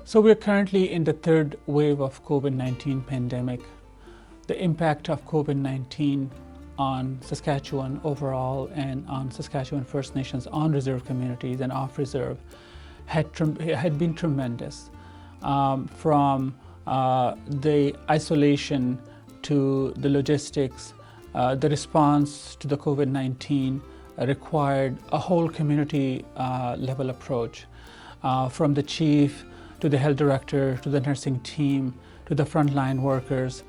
So we're currently in the third wave of COVID-19 pandemic. The impact of COVID-19 on Saskatchewan overall and on Saskatchewan First Nations on-reserve communities and off-reserve had been tremendous. From the isolation to the logistics, the response to the COVID-19 required a whole community level approach, from the chief to the health director, to the nursing team, to the frontline workers,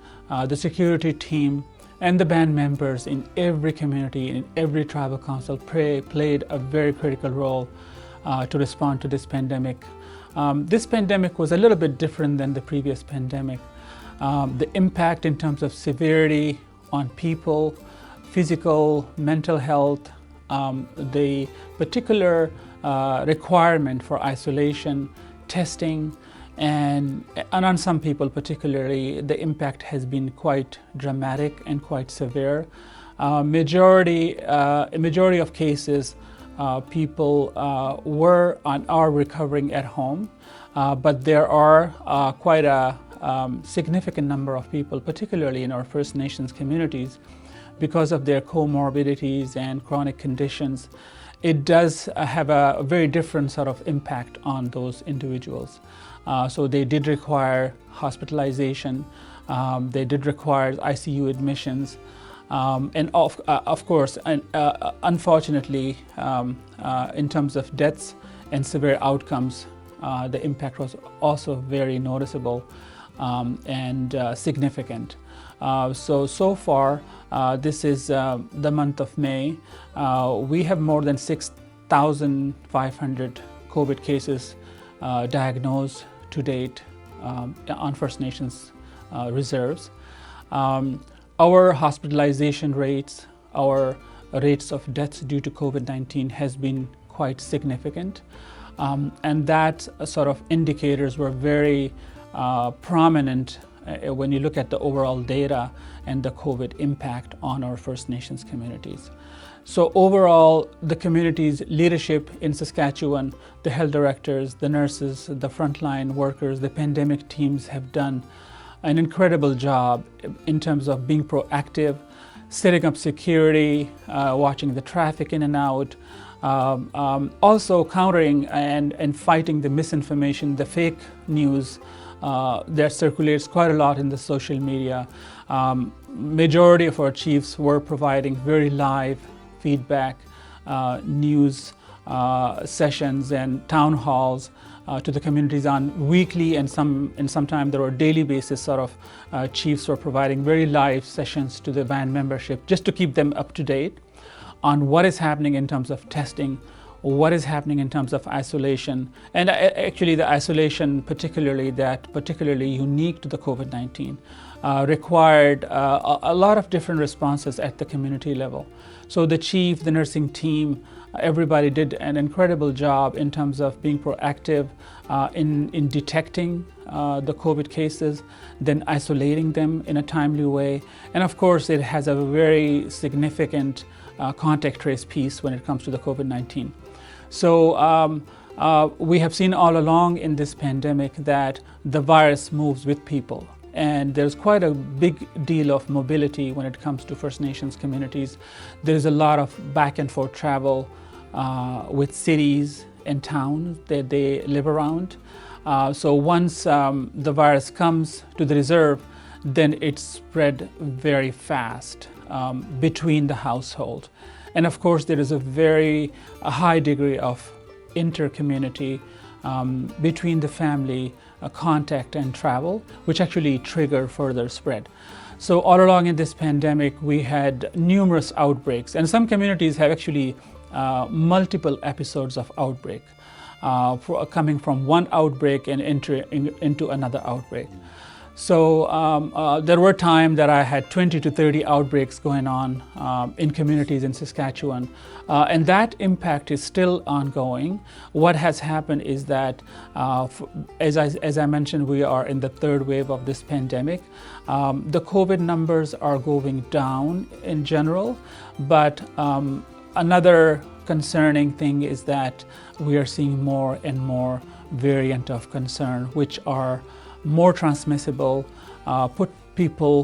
the security team, and the band members in every community, in every tribal council played a very critical role to respond to this pandemic. This pandemic was a little bit different than the previous pandemic. The impact in terms of severity on people, physical, mental health, the particular requirement for isolation, testing, and on some people particularly, the impact has been quite dramatic and quite severe. Majority of cases, people are recovering at home, but there are quite a significant number of people, particularly in our First Nations communities, because of their comorbidities and chronic conditions. It does have a very different sort of impact on those individuals. So they did require hospitalization, they did require ICU admissions, and of course, unfortunately, in terms of deaths and severe outcomes, the impact was also very noticeable and significant. So far, this is the month of May. We have more than 6,500 COVID cases diagnosed to date on First Nations reserves. Our hospitalization rates, our rates of deaths due to COVID-19 has been quite significant. And that sort of indicators were very prominent when you look at the overall data and the COVID impact on our First Nations communities. So overall, the community's leadership in Saskatchewan, the health directors, the nurses, the frontline workers, the pandemic teams have done an incredible job in terms of being proactive, setting up security, watching the traffic in and out, also countering and fighting the misinformation, the fake news that circulates quite a lot in the social media. Majority of our chiefs were providing very live feedback, news sessions and town halls to the communities on weekly and sometimes there were daily basis. Sort of chiefs were providing very live sessions to the band membership just to keep them up to date on what is happening in terms of testing, what is happening in terms of isolation, and actually the isolation particularly unique to the COVID-19 required a lot of different responses at the community level. So the chief, the nursing team, everybody did an incredible job in terms of being proactive in detecting the COVID cases, then isolating them in a timely way. And of course, it has a very significant contact trace piece when it comes to the COVID-19. So we have seen all along in this pandemic that the virus moves with people. And there's quite a big deal of mobility when it comes to First Nations communities. There's a lot of back and forth travel with cities and towns that they live around. So once the virus comes to the reserve, then it's spread very fast between the household. And of course, there is a very high degree of inter-community between the family contact and travel, which actually trigger further spread. So all along in this pandemic, we had numerous outbreaks, and some communities have actually multiple episodes of outbreak, coming from one outbreak and into another outbreak. So there were times that I had 20 to 30 outbreaks going on in communities in Saskatchewan, and that impact is still ongoing. What has happened is that, as I mentioned, we are in the third wave of this pandemic. The COVID numbers are going down in general, but another concerning thing is that we are seeing more and more variant of concern, which are more transmissible, put people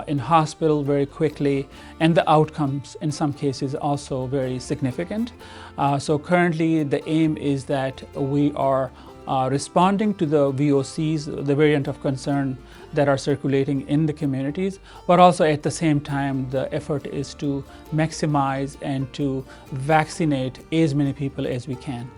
in hospital very quickly, and the outcomes in some cases also very significant. So currently the aim is that we are responding to the VOCs, the variant of concern that are circulating in the communities, but also at the same time the effort is to maximize and to vaccinate as many people as we can.